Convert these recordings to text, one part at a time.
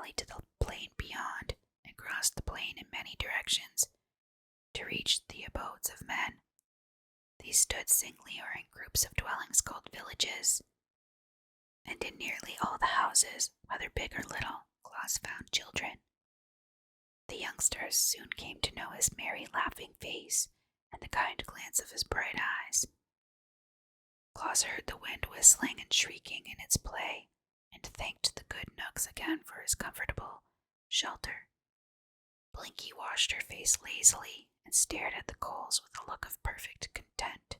valley to the plain beyond and crossed the plain in many directions to reach the abodes of men. These stood singly or in groups of dwellings called villages, and in nearly all the houses, whether big or little, Claus found children. The youngsters soon came to know his merry, laughing face and the kind glance of his bright eyes. Claus heard the wind whistling and shrieking in its play, and thanked the good Nooks again for his comfortable shelter. Blinky washed her face lazily and stared at the coals with a look of perfect content.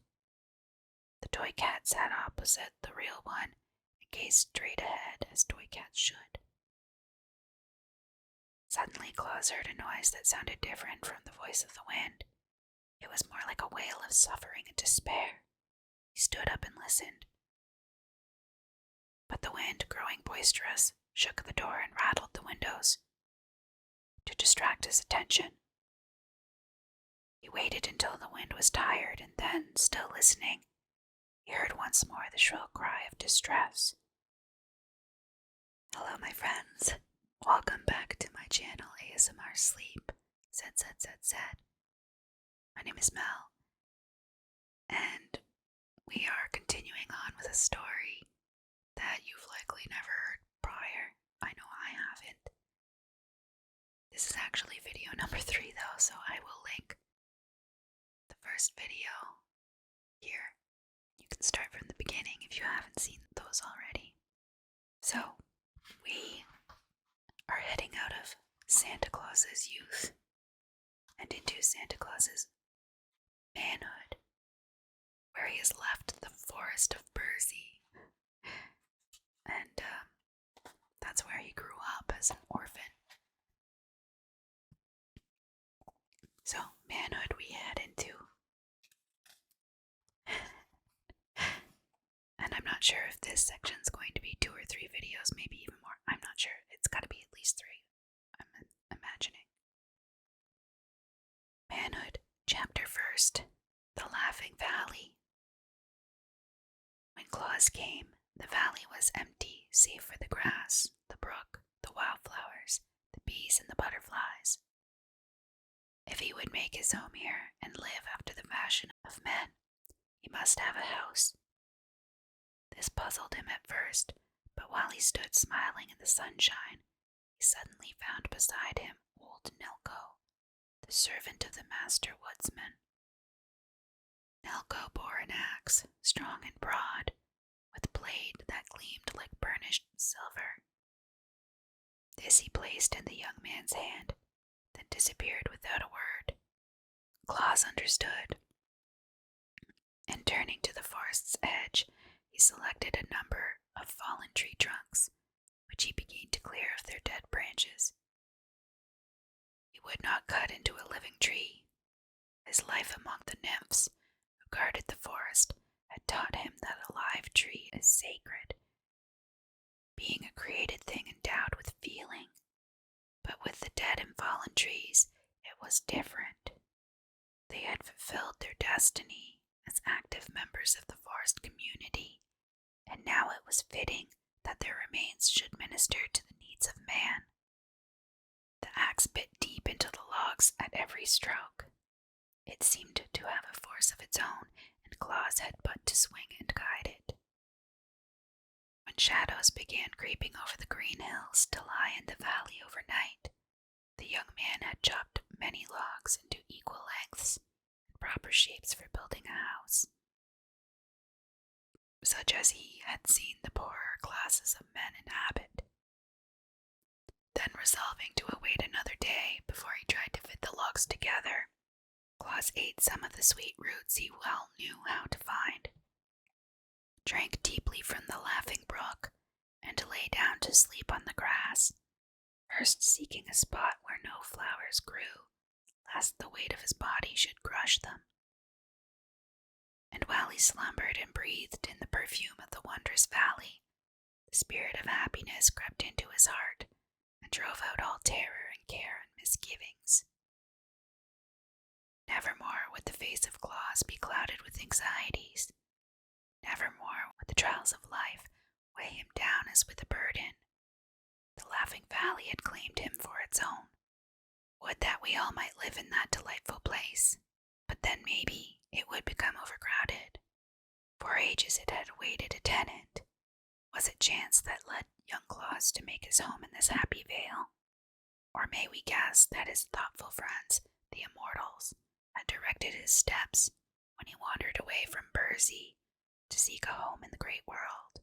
The toy cat sat opposite the real one and gazed straight ahead as toy cats should. Suddenly Claus heard a noise that sounded different from the voice of the wind. It was more like a wail of suffering and despair. He stood up and listened. But the wind, growing boisterous, shook the door and rattled the windows to distract his attention. He waited until the wind was tired, and then, still listening, he heard once more the shrill cry of distress. Hello, my friends. Welcome back to my channel, ASMR Sleep. Said. My name is Mel, and we are continuing on with a story that you've likely never heard prior. I know I haven't. This is actually video number 3 though, so I will link the first video here. You can start from the beginning if you haven't seen those already. So, we are heading out of Santa Claus's youth and into Santa Claus's manhood, where he has left the forest of Bursey, and that's where he grew up as an orphan. So, manhood we head into. And I'm not sure if this section's going to be 2 or 3 videos, maybe even more. I'm not sure. It's got to be at least 3, I'm imagining. Manhood, chapter 1st, The Laughing Valley. When Claus came, the valley was empty, save for the grass, the brook, the wildflowers, the bees, and the butterflies. If he would make his home here and live after the fashion of men, he must have a house. This puzzled him at first, but while he stood smiling in the sunshine, he suddenly found beside him old Nelko, the servant of the master woodsman. Nelko bore an axe, strong and broad, with blade that gleamed like burnished silver. This he placed in the young man's hand, then disappeared without a word. Claus understood, and turning to the forest's edge, he selected a number of fallen tree trunks, which he began to clear of their dead branches. He would not cut into a living tree. His life among the nymphs who guarded the forest had taught him that a live tree is sacred, being a created thing endowed with feeling. But with the dead and fallen trees, it was different. They had fulfilled their destiny as active members of the forest community, and now it was fitting that their remains should minister to the needs of man. The axe bit deep into the logs at every stroke. It seemed to have a force of its own, and Claus had but to swing and guide it. When shadows began creeping over the green hills to lie in the valley overnight, the young man had chopped many logs into equal lengths and proper shapes for building a house, such as he had seen the poorer classes of men inhabit. Then, resolving to await another day before he tried to fit the logs together, Claus ate some of the sweet roots he well knew how to find, drank deeply from the laughing brook, and lay down to sleep on the grass, first seeking a spot where no flowers grew, lest the weight of his body should crush them. And while he slumbered and breathed in the perfume of the wondrous valley, the spirit of happiness crept into his heart and drove out all terror and care and misgivings. Nevermore would the face of Claus be clouded with anxieties. Nevermore would the trials of life weigh him down as with a burden. The Laughing Valley valley had claimed him for its own. Would that we all might live in that delightful place, but then maybe it would become overcrowded. For ages it had awaited a tenant. Was it chance that led young Claus to make his home in this happy vale? Or may we guess that his thoughtful friends, the immortals, had directed his steps when he wandered away from Burzee to seek a home in the great world?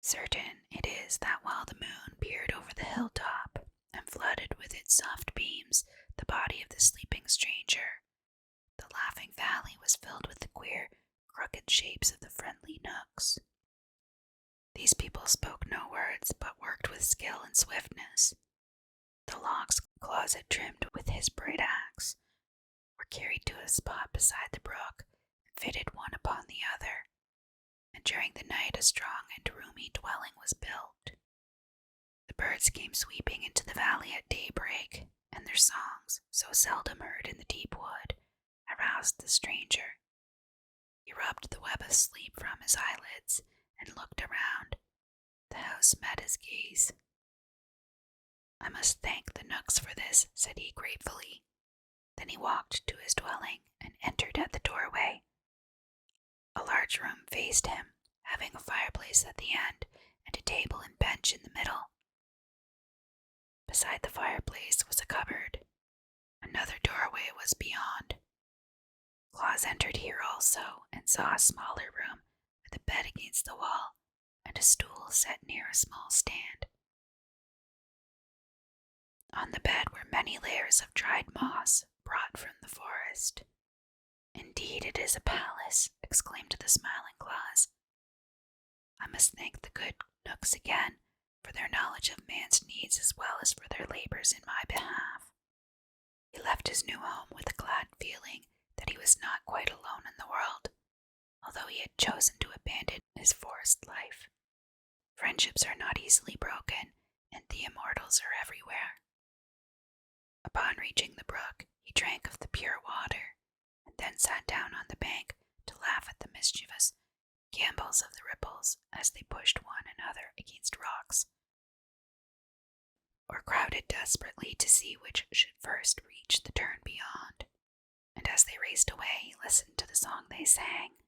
Certain it is that while the moon peered over the hilltop and flooded with its soft beams the body of the sleeping stranger, the laughing valley was filled with the queer, crooked shapes of the friendly nooks. These people spoke no words, but worked with skill and swiftness. The logs Claus had trimmed with his bright axe were carried to a spot beside the brook and fitted one upon the other, and during the night a strong and roomy dwelling was built. The birds came sweeping into the valley at daybreak, and their songs, so seldom heard in the deep wood, aroused the stranger. He rubbed the web of sleep from his eyelids and looked around. The house met his gaze. "I must thank the Knooks for this," said he gratefully. Then he walked to his dwelling and entered at the doorway. A large room faced him, having a fireplace at the end and a table and bench in the middle. Beside the fireplace was a cupboard. Another doorway was beyond. Claus entered here also and saw a smaller room with a bed against the wall and a stool set near a small stand. On the bed were many layers of dried moss brought from the forest. "Indeed, it is a palace," exclaimed the smiling Claus. "I must thank the good Knooks again for their knowledge of man's needs as well as for their labors in my behalf." He left his new home with a glad feeling that he was not quite alone in the world, although he had chosen to abandon his forest life. Friendships are not easily broken, and the immortals are everywhere. Upon reaching the brook, he drank of the pure water, and then sat down on the bank to laugh at the mischievous gambols of the ripples as they pushed one another against rocks, or crowded desperately to see which should first reach the turn beyond. And as they raced away, he listened to the song they sang.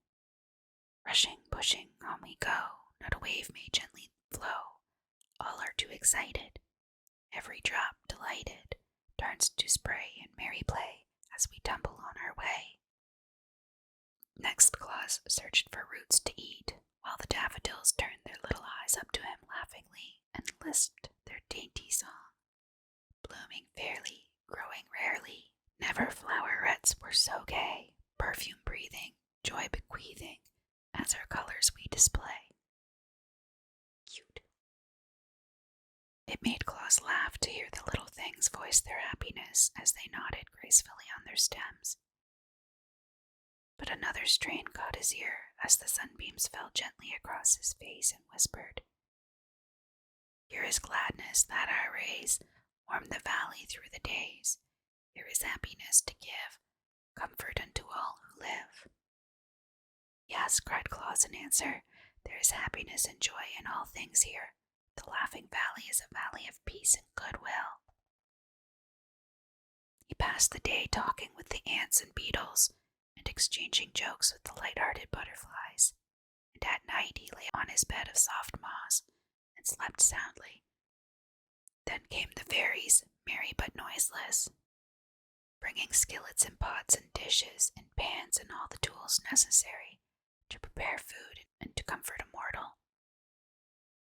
"Rushing, pushing, on we go, not a wave may gently flow. All are too excited. Every drop delighted turns to spray and merry play as we tumble on our way." Next Claus searched for roots to eat, while the daffodils turned their little eyes up to him laughingly and lisped their dainty song. Blooming fairly, growing rarely, never flowerets were so gay, perfume breathing, joy bequeathing, as our colors we display. Cute. It made Claus laugh to hear the little things voice their happiness as they nodded gracefully on their stems. But another strain caught his ear as the sunbeams fell gently across his face and whispered, "Here is gladness that our rays warm the valley through the days. Here is happiness to give, comfort unto all who live." "Yes," cried Claus in answer, "there is happiness and joy in all things here. The Laughing Valley is a valley of peace and goodwill." He passed the day talking with the ants and beetles, and exchanging jokes with the light-hearted butterflies, and at night he lay on his bed of soft moss and slept soundly. Then came the fairies, merry but noiseless, bringing skillets and pots and dishes and pans and all the tools necessary to prepare food and to comfort a mortal.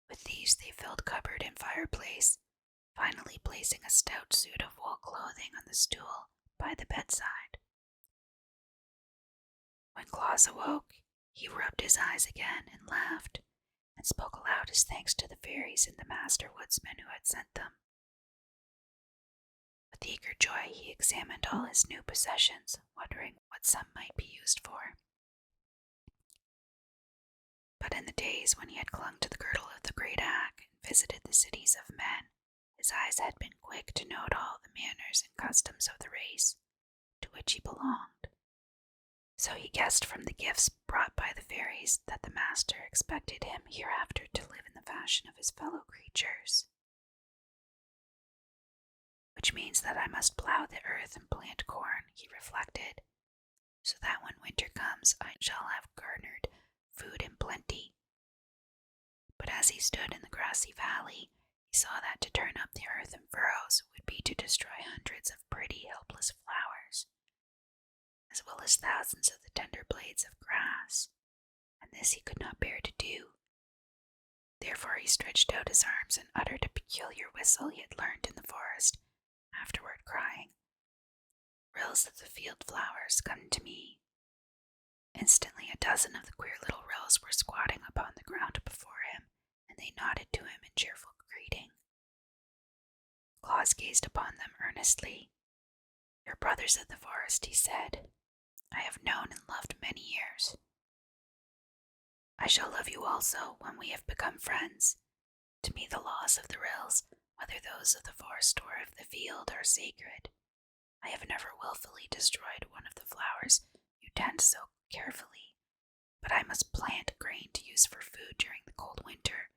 With these they filled cupboard and fireplace, finally placing a stout suit of wool clothing on the stool by the bedside. When Claus awoke, he rubbed his eyes again and laughed, and spoke aloud his thanks to the fairies and the master woodsman who had sent them. With eager joy he examined all his new possessions, wondering what some might be used for. But in the days when he had clung to the girdle of the great hack and visited the cities of men, his eyes had been quick to note all the manners and customs of the race to which he belonged. So he guessed from the gifts brought by the fairies that the master expected him hereafter to live in the fashion of his fellow creatures. which means that I must plow the earth and plant corn, he reflected, so that when winter comes I shall have garnered food in plenty. But as he stood in the grassy valley, he saw that to turn up the earth in furrows would be to destroy hundreds of pretty, helpless flowers, as well as thousands of the tender blades of grass, and this he could not bear to do. Therefore he stretched out his arms and uttered a peculiar whistle he had learned in the forest, afterward crying, "Rills of the field flowers, come to me." Instantly a dozen of the queer little rills were squatting upon the ground before him, and they nodded to him in cheerful greeting. Claus gazed upon them earnestly. "Your brothers of the forest," he said, "I have known and loved many years. I shall love you also when we have become friends. To me the laws of the rills, whether those of the forest or of the field, are sacred. I have never wilfully destroyed one of the flowers you tend so carefully, but I must plant grain to use for food during the cold winter,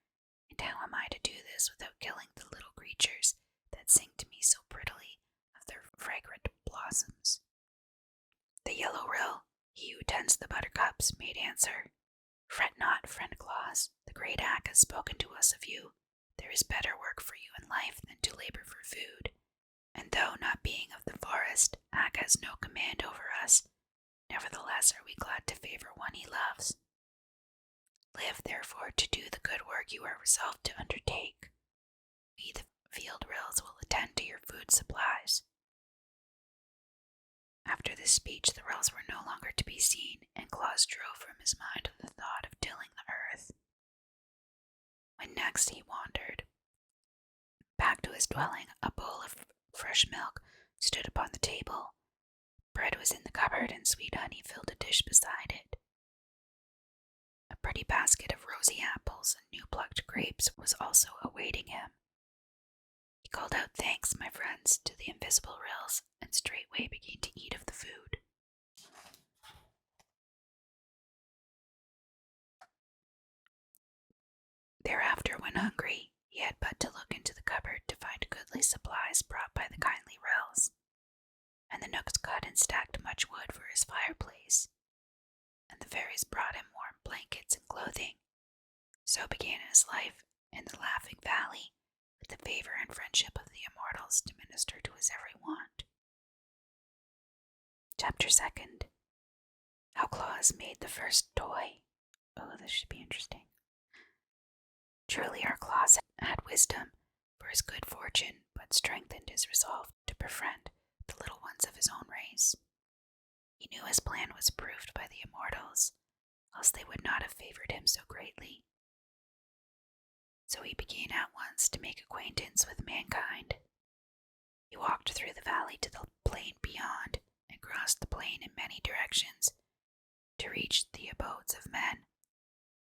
and how am I to do this without killing the little creatures that sing to me so prettily of their fragrant blossoms?" The yellow rill, he who tends the buttercups, made answer, "Fret not, friend Claus, the great Ak has spoken to us of you. There is better work for you in life than to labor for food, and though not being of the forest, Ak has no command over us. Nevertheless are we glad to favor one he loves. Live, therefore, to do the good work you are resolved to undertake. We, the field rills, will attend to your food supplies." After this speech, the rills were no longer to be seen, and Claus drove from his mind the thought of tilling the earth. When next he wandered back to his dwelling, a bowl of fresh milk stood upon the table. Bread was in the cupboard, and sweet honey filled a dish beside it. A pretty basket of rosy apples and new-plucked grapes was also awaiting him. He called out, "Thanks, my friends," to the invisible rills, and straightway began to eat of the food. Thereafter, when hungry, he had but to look into the cupboard to find goodly supplies brought by the kindly rills, and the nooks cut and stacked much wood for his fireplace, and the fairies brought him warm blankets and clothing. So began his life in the Laughing Valley, with the favor and friendship of the immortals to minister to his every want. Chapter 2. How Claus made the first toy. Oh, this should be interesting. Truly our Claus had wisdom for his good fortune, but strengthened his resolve to befriend the little ones of his own race. He knew his plan was approved by the immortals, else they would not have favored him so greatly. So he began at once to make acquaintance with mankind. He walked through the valley to the plain beyond, and crossed the plain in many directions to reach the abodes of men.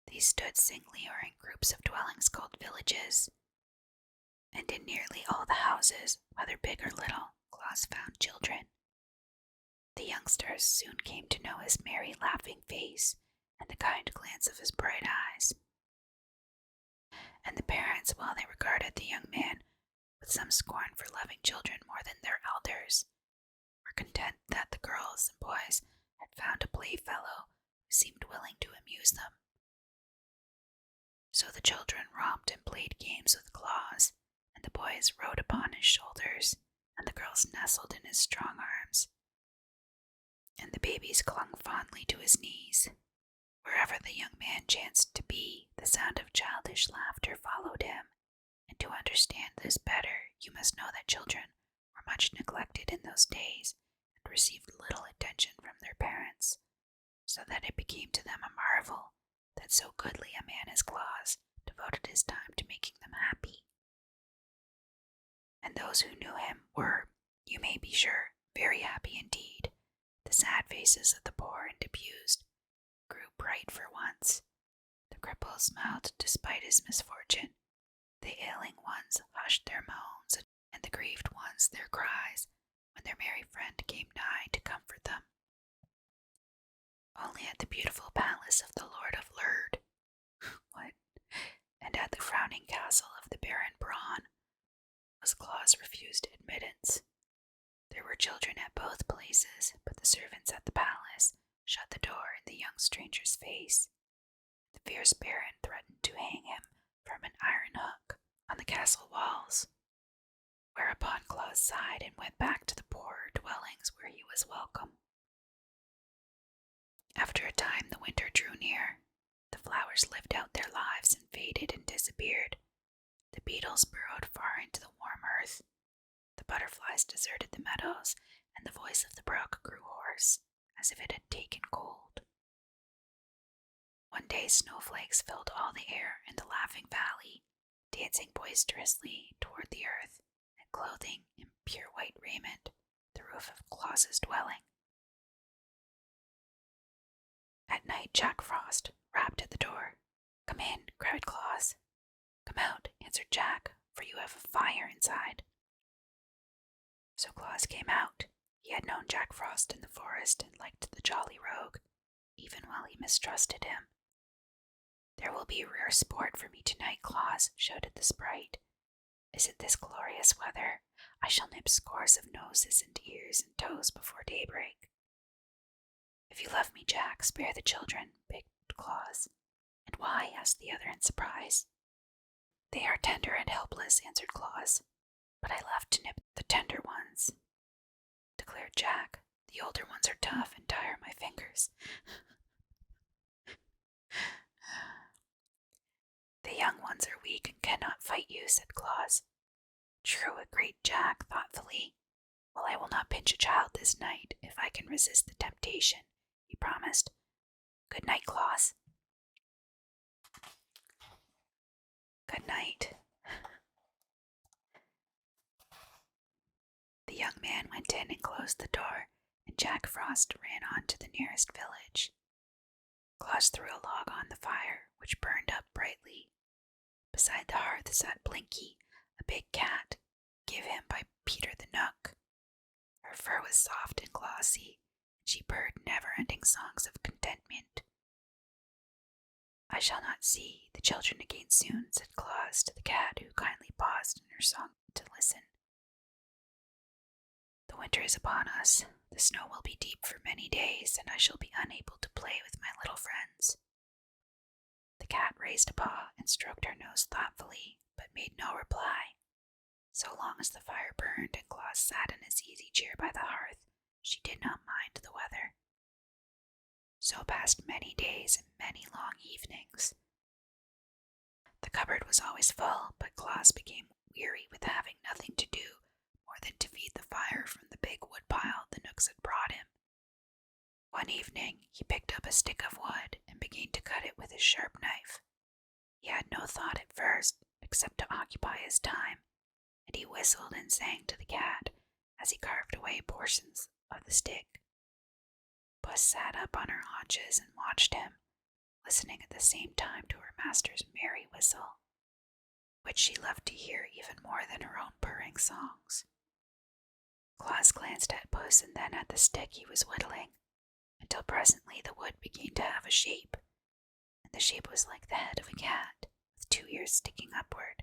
These stood singly or in groups of dwellings called villages, and in nearly all the houses, whether big or little, Claus found children. The youngsters soon came to know his merry, laughing face and the kind glance of his bright eyes. And the parents, while they regarded the young man with some scorn for loving children more than their elders, were content that the girls and boys had found a playfellow who seemed willing to amuse them. So the children romped and played games with Claus, and the boys rode upon his shoulders, and the girls nestled in his strong arms, and the babies clung fondly to his knees. Wherever the young man chanced to be, the sound of childish laughter followed him, and to understand this better, you must know that children were much neglected in those days, and received little attention from their parents, so that it became to them a marvel that so goodly a man as Claus devoted his time to making them happy. And those who knew him were, you may be sure, very happy indeed. The sad faces of the poor and abused grew bright for once. The cripple smiled despite his misfortune. The ailing ones hushed their moans, and the grieved ones their cries, when their merry friend came nigh to comfort them. Only at the beautiful palace of the Lord of Lurd, and at the frowning castle of the Baron Braun, was Claus Claus refused admittance. There were children at both places, but the servants at the palace shut the door in the young stranger's face. The fierce baron threatened to hang him from an iron hook on the castle walls, whereupon Claus sighed and went back to the poorer dwellings where he was welcome. After a time the winter drew near. The flowers lived out their lives and faded and disappeared. The beetles burrowed far into the warm earth. The butterflies deserted the meadows, and the voice of the brook grew hoarse, as if it had taken cold. One day snowflakes filled all the air in the laughing valley, dancing boisterously toward the earth and clothing in pure white raiment the roof of Claus's dwelling. At night Jack Frost rapped at the door. "Come in," cried Claus. "Come out," answered Jack, "for you have a fire inside." So Claus came out. He had known Jack Frost in the forest and liked the jolly rogue, even while he mistrusted him. "There will be rare sport for me tonight, Claus," shouted the sprite. "Isn't this glorious weather? I shall nip scores of noses and ears and toes before daybreak." "If you love me, Jack, spare the children," begged Claus. "And why?" asked the other in surprise. "They are tender and helpless," answered Claus. "But I love to nip the tender ones," declared Jack. "The older ones are tough and tire my fingers." "The young ones are weak and cannot fight you," said Claus. "True," agreed Jack thoughtfully. "Well, I will not pinch a child this night if I can resist the temptation," he promised. "Good night, Claus." "Good night." The young man went in and closed the door, and Jack Frost ran on to the nearest village. Claus threw a log on the fire, which burned up brightly. Beside the hearth sat Blinky, a big cat, given him by Peter the Knook. Her fur was soft and glossy, and she purred never-ending songs of contentment. "I shall not see the children again soon," said Claus to the cat, who kindly paused in her song to listen. "The winter is upon us. The snow will be deep for many days, and I shall be unable to play with my little friends." The cat raised a paw and stroked her nose thoughtfully, but made no reply. So long as the fire burned and Claus sat in his easy chair by the hearth, she did not mind the weather. So passed many days and many long evenings. The cupboard was always full, but Claus became weary with having nothing to do more than to feed the fire from the big wood pile the Knooks had brought him. One evening he picked up a stick of wood and began to cut it with his sharp knife. He had no thought at first except to occupy his time, and he whistled and sang to the cat as he carved away portions of the stick. Puss sat up on her haunches and watched him, listening at the same time to her master's merry whistle, which she loved to hear even more than her own purring songs. Claus glanced at Puss and then at the stick he was whittling, until presently the wood began to have a shape, and the shape was like the head of a cat, with 2 ears sticking upward.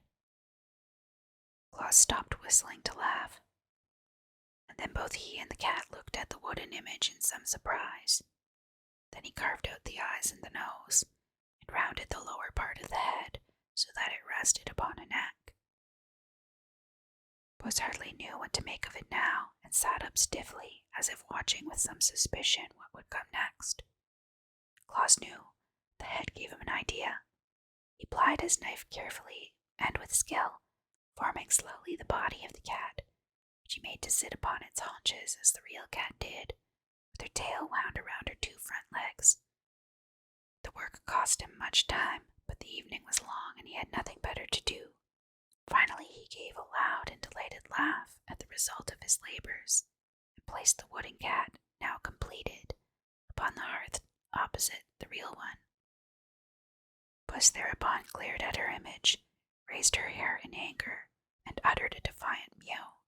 Claus stopped whistling to laugh, and then both he and the cat looked at the wooden image in some surprise. Then he carved out the eyes and the nose, and rounded the lower part of the head so that it rested upon a neck. Puss hardly knew what to make of it now, and sat up stiffly, as if watching with some suspicion what would come next. Claus knew the head gave him an idea. He plied his knife carefully and with skill, forming slowly the body of the cat, which he made to sit upon its haunches as the real cat did, with her tail wound around her 2 front legs. The work cost him much time, but the evening was long and he had nothing better to do. Finally he gave a loud and delighted laugh at the result of his labors, and placed the wooden cat, now completed, upon the hearth opposite the real one. Puss thereupon glared at her image, raised her hair in anger, and uttered a defiant meow.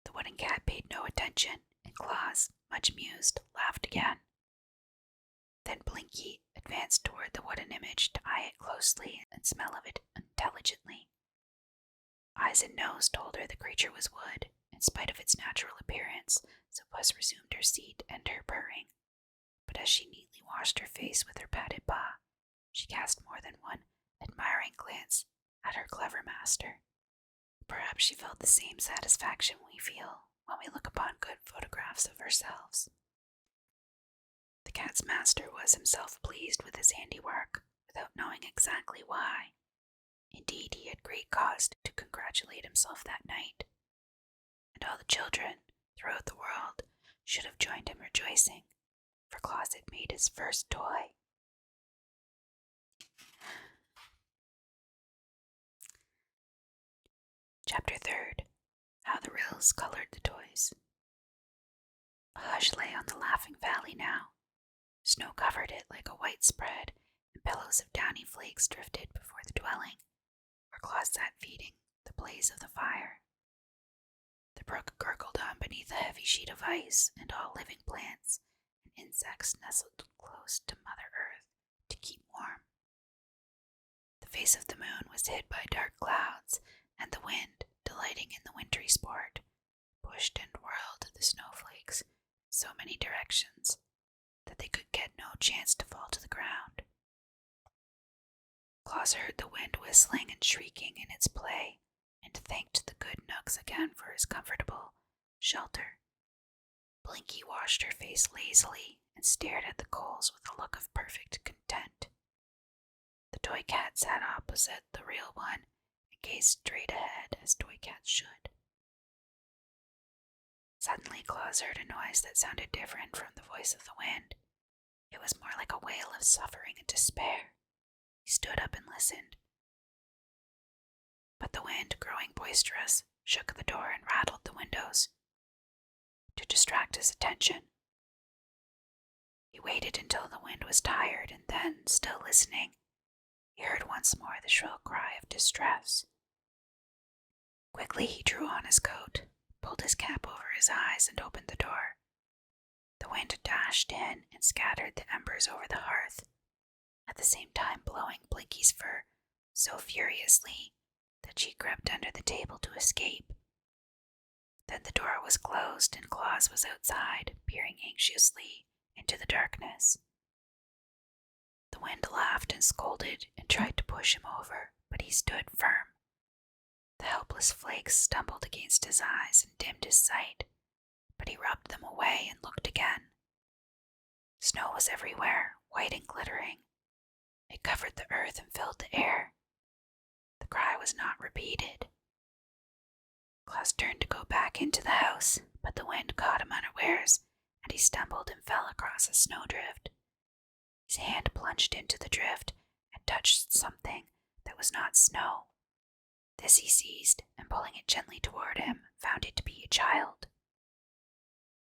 The wooden cat paid no attention, and Claus, much amused, laughed again. Then Blinky advanced toward the wooden image to eye it closely and smell of it intelligently. "I eyes and nose told her the creature was wood, in spite of its natural appearance, so Puss resumed her seat and her purring. But as she neatly washed her face with her padded paw, she cast more than one admiring glance at her clever master. Perhaps she felt the same satisfaction we feel when we look upon good photographs of ourselves. The cat's master was himself pleased with his handiwork, without knowing exactly why. Indeed, he had great cause to congratulate himself that night, and all the children throughout the world should have joined him rejoicing, for Claus had made his first toy. Chapter 3rd. How the Ryls Colored the Toys. A hush lay on the Laughing Valley now. Snow covered it like a white spread, and pillows of downy flakes drifted before the dwelling, where Claus sat feeding the blaze of the fire. The brook gurgled on beneath a heavy sheet of ice, and all living plants and insects nestled close to Mother Earth to keep warm. The face of the moon was hid by dark clouds, and the wind, delighting in the wintry sport, pushed and whirled the snowflakes in so many directions that they could get no chance to fall to the ground. Claus heard the wind whistling and shrieking in its play, and thanked the good Nooks again for his comfortable shelter. Blinky washed her face lazily and stared at the coals with a look of perfect content. The toy cat sat opposite the real one and gazed straight ahead as toy cats should. Suddenly Claus heard a noise that sounded different from the voice of the wind. It was more like a wail of suffering and despair. He stood up and listened. But the wind, growing boisterous, shook the door and rattled the windows. To distract his attention, he waited until the wind was tired, and then, still listening, he heard once more the shrill cry of distress. Quickly he drew on his coat, pulled his cap over his eyes, and opened the door. The wind dashed in and scattered the embers over the hearth, at the same time blowing Blinky's fur so furiously that she crept under the table to escape. Then the door was closed and Claus was outside, peering anxiously into the darkness. The wind laughed and scolded and tried to push him over, but he stood firm. The helpless flakes stumbled against his eyes and dimmed his sight, but he rubbed them away and looked again. Snow was everywhere, white and glittering. It covered the earth and filled the air. The cry was not repeated. Claus turned to go back into the house, but the wind caught him unawares, and he stumbled and fell across a snowdrift. His hand plunged into the drift and touched something that was not snow. This he seized, and pulling it gently toward him, found it to be a child.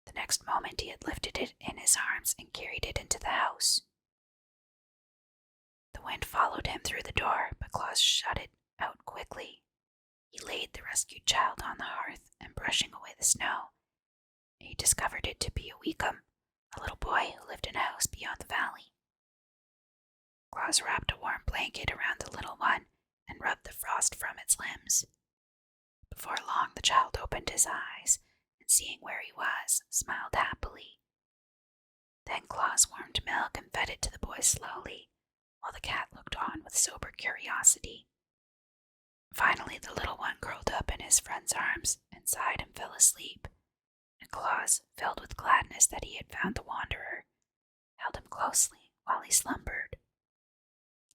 The next moment he had lifted it in his arms and carried it into the house. The wind followed him through the door, but Claus shut it out quickly. He laid the rescued child on the hearth, and brushing away the snow, he discovered it to be a Weekum, a little boy who lived in a house beyond the valley. Claus wrapped a warm blanket around the little one and rubbed the frost from its limbs. Before long the child opened his eyes, and seeing where he was, smiled happily. Then Claus warmed milk and fed it to the boy slowly, while the cat looked on with sober curiosity. Finally the little one curled up in his friend's arms and sighed and fell asleep, and Claus, filled with gladness that he had found the wanderer, held him closely while he slumbered.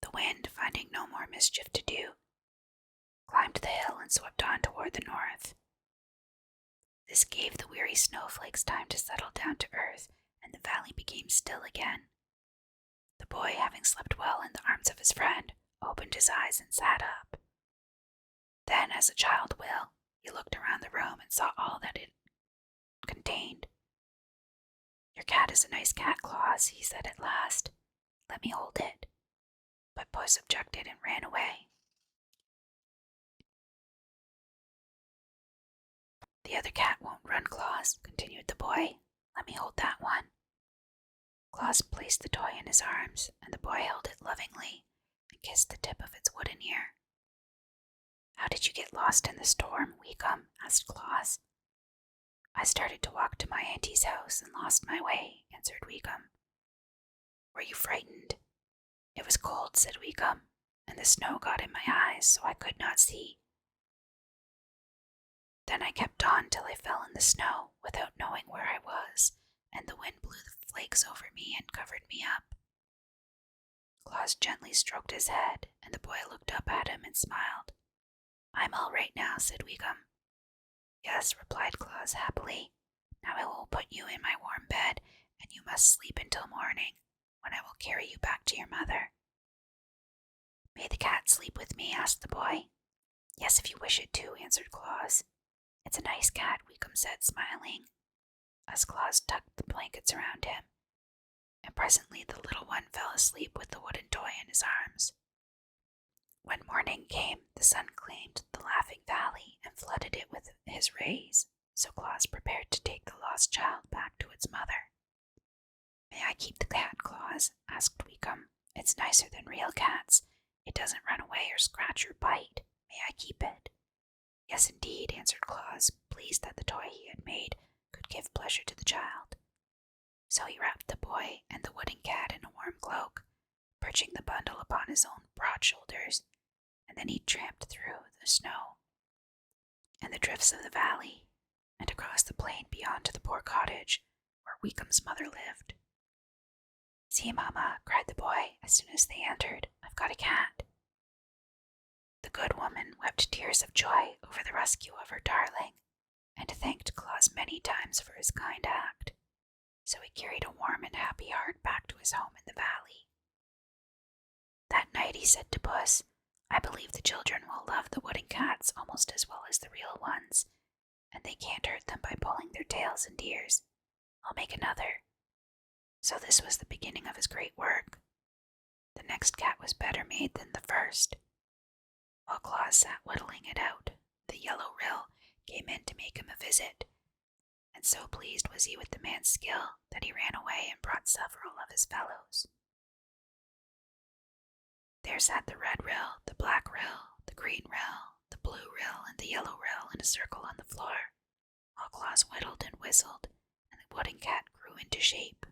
The wind, finding no more mischief to do, climbed the hill and swept on toward the north. This gave the weary snowflakes time to settle down to earth, and the valley became still again. The boy, having slept well in the arms of his friend, opened his eyes and sat up. Then, as a child will, he looked around the room and saw all that it contained. "Your cat is a nice cat, Claus," he said at last. "Let me hold it." But Puss objected and ran away. "The other cat won't run, Claus," continued the boy. "Let me hold that one." Claus placed the toy in his arms, and the boy held it lovingly and kissed the tip of its wooden ear. How did you get lost in the storm, Weekum? Asked Claus. I started to walk to my auntie's house and lost my way, answered Weekum. Were you frightened? It was cold, said Weekum, and the snow got in my eyes so I could not see. Then I kept on till I fell in the snow without knowing where I was, and the wind blew the flakes over me and covered me up. Claus gently stroked his head, and the boy looked up at him and smiled. I'm all right now, said Weekum. Yes, replied Claus happily. Now I will put you in my warm bed, and you must sleep until morning, when I will carry you back to your mother. May the cat sleep with me? Asked the boy. Yes, if you wish it to, answered Claus. It's a nice cat, Weekum said, smiling, as Claus tucked the blankets around him, and presently the little one fell asleep with the wooden toy in his arms. When morning came, the sun claimed the Laughing Valley and flooded it with his rays, so Claus prepared to take the lost child back to its mother. May I keep the cat, Claus? Asked Weekum. It's nicer than real cats. It doesn't run away or scratch or bite. May I keep it? Yes, indeed, answered Claus, pleased that the toy he had made could give pleasure to the child. So he wrapped the boy and the wooden cat in a warm cloak, perching the bundle upon his own broad shoulders, and then he tramped through the snow and the drifts of the valley, and across the plain beyond to the poor cottage where Weekum's mother lived. See, Mama, cried the boy as soon as they entered, I've got a cat. The good woman wept tears of joy over the rescue of her darling, and thanked Claus many times for his kind act. So he carried a warm and happy heart back to his home in the valley. That night he said to Puss, I believe the children will love the wooden cats almost as well as the real ones, and they can't hurt them by pulling their tails and ears. I'll make another. So this was the beginning of his great work. The next cat was better made than the first. While Claus sat whittling it out, the yellow rill came in to make him a visit, and so pleased was he with the man's skill that he ran away and brought several of his fellows. There sat the red rill, the black rill, the green rill, the blue rill, and the yellow rill in a circle on the floor, while Claus whittled and whistled, and the wooden cat grew into shape.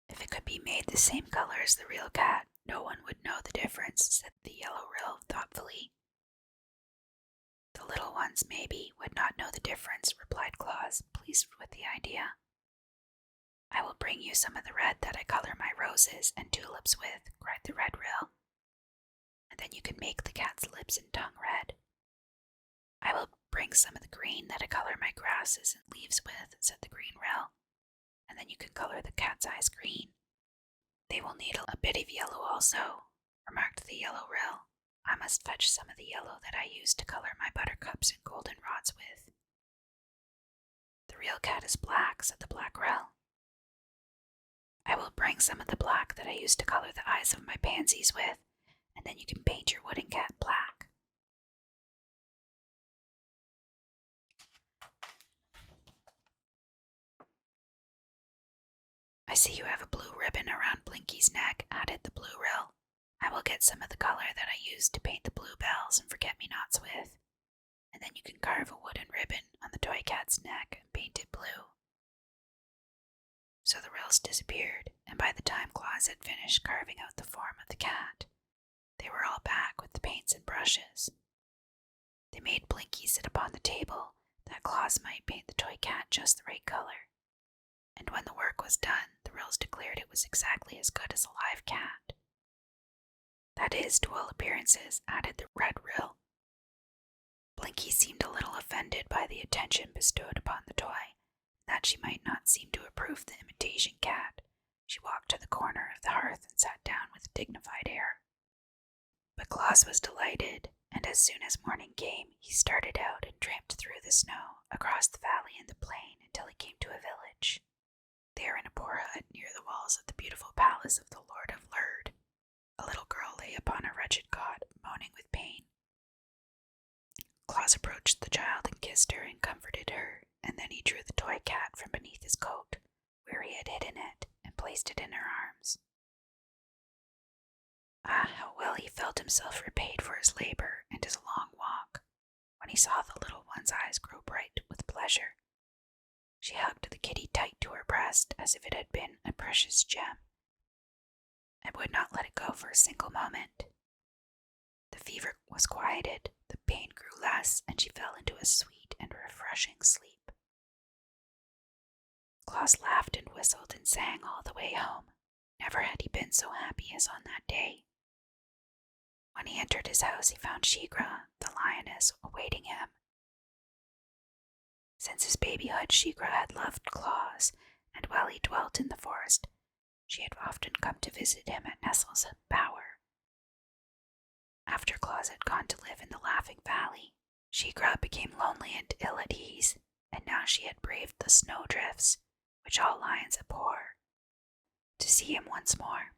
If it could be made the same color as the real cat, no one would know the difference, said the yellow rill thoughtfully. The little ones, maybe, would not know the difference, replied Claus, pleased with the idea. I will bring you some of the red that I color my roses and tulips with, cried the red rill, and then you can make the cat's lips and tongue red. I will bring some of the green that I color my grasses and leaves with, said the green rill, and then you can color the cat's eyes green. They will need a bit of yellow also, remarked the yellow rill. I must fetch some of the yellow that I used to color my buttercups and goldenrods with. The real cat is black, said the black rill. I will bring some of the black that I used to color the eyes of my pansies with, and then you can paint your wooden cat black. I see you have a blue ribbon around Blinky's neck, added the blue rill. I will get some of the color that I used to paint the bluebells and forget-me-nots with, and then you can carve a wooden ribbon on the toy cat's neck and paint it blue. So the rills disappeared, and by the time Claus had finished carving out the form of the cat, they were all back with the paints and brushes. They made Blinky sit upon the table that Claus might paint the toy cat just the right color, and when the work was done, the rills declared it was exactly as good as a live cat. That is, to all appearances, added the red rill. Blinky seemed a little offended by the attention bestowed upon the toy. That she might not seem to approve the imitation cat, she walked to the corner of the hearth and sat down with a dignified air. But Claus was delighted, and as soon as morning came, he started out and tramped through the snow, across the valley and the plain, until he came to a village. There, in a poor hut near the walls of the beautiful palace of the Lord of Lurd, a little girl lay upon a wretched cot, moaning with pain. Claus approached the child and kissed her and comforted her, and then he drew the toy cat from beneath his coat, where he had hidden it, and placed it in her arms. Ah, how well he felt himself repaid for his labor and his long walk, when he saw the little one's eyes grow bright with pleasure. She hugged the kitty tight to her breast as if it had been a precious gem, and would not let it go for a single moment. The fever was quieted, the pain grew less, and she fell into a sweet and refreshing sleep. Claus laughed and whistled and sang all the way home. Never had he been so happy as on that day. When he entered his house, he found Shigra, the lioness, awaiting him. Since his babyhood, Shigra had loved Claus, and while he dwelt in the forest, she had often come to visit him at Nestle's bower. After Claus had gone to live in the Laughing Valley, Shigra became lonely and ill at ease, and now she had braved the snowdrifts, which all lions abhor, to see him once more.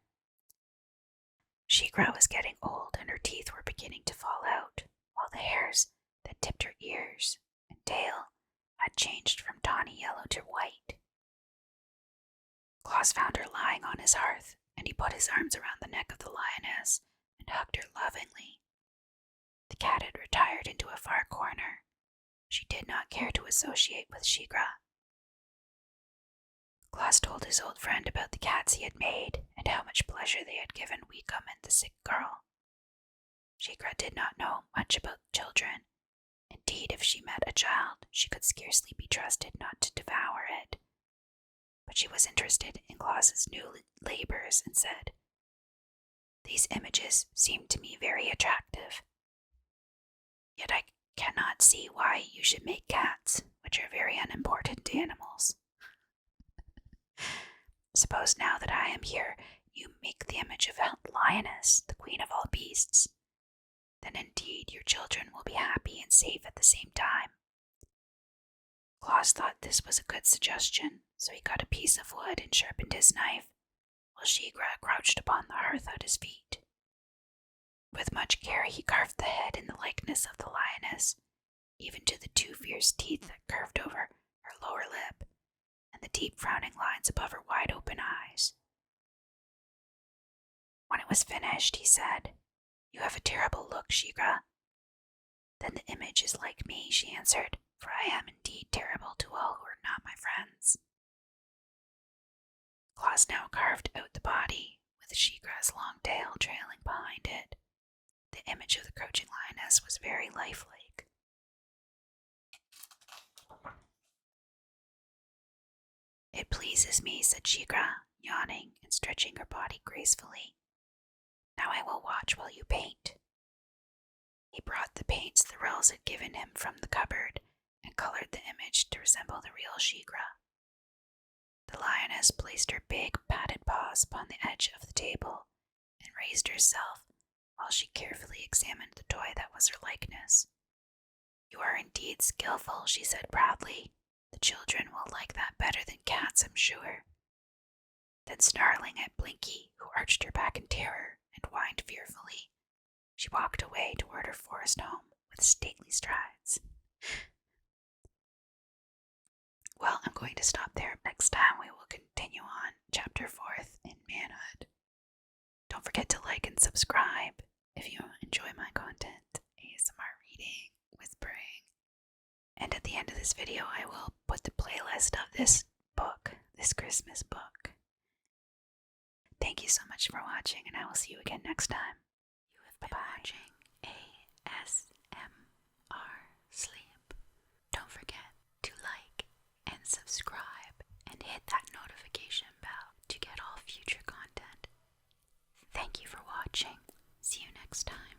Shigra was getting old, and her teeth were beginning to fall out, while the hairs that tipped her ears and tail had changed from tawny yellow to white. Claus found her lying on his hearth, and he put his arms around the neck of the lioness and hugged her lovingly. The cat had retired into a far corner. She did not care to associate with Shigra. Claus told his old friend about the cats he had made and how much pleasure they had given Weekum and the sick girl. Shigra did not know much about children. Indeed, if she met a child, she could scarcely be trusted not to devour it. But she was interested in Claus's new labors and said, "These images seem to me very attractive. Yet I cannot see why you should make cats, which are very unimportant animals. Suppose now that I am here, you make the image of a lioness, the queen of all beasts. Then indeed your children will be happy and safe at the same time." Claus thought this was a good suggestion, so he got a piece of wood and sharpened his knife, while Shigra crouched upon the hearth at his feet. With much care he carved the head in the likeness of the lioness, even to the two fierce teeth that curved over her lower lip, and the deep frowning lines above her wide-open eyes. When it was finished, he said, "You have a terrible look, Shigra." "Then the image is like me," she answered, "for I am indeed terrible to all who are not my friends." Claus now carved out the body, with Shigra's long tail trailing behind it. The image of the crouching lioness was very lifelike. "It pleases me," said Shigra, yawning and stretching her body gracefully. "Now I will watch while you paint." He brought the paints the Rells had given him from the cupboard and colored the image to resemble the real Shigra. The lioness placed her big, padded paws upon the edge of the table and raised herself while she carefully examined the toy that was her likeness. "You are indeed skillful," she said proudly. "The children will like that better than cats, I'm sure." Then snarling at Blinky, who arched her back in terror and whined fearfully, she walked away toward her forest home with stately strides. Well, I'm going to stop there. Next time we will continue on Chapter 4 in Manhood. Don't forget to like and subscribe if you enjoy my content, ASMR reading, whispering. And at the end of this video, I will put the playlist of this book, this Christmas book. Thank you so much for watching, and I will see you again next time. You have been watching ASMR Sleep. Don't forget to like and subscribe and hit that notification bell to get all future content. Thank you for watching. See you next time.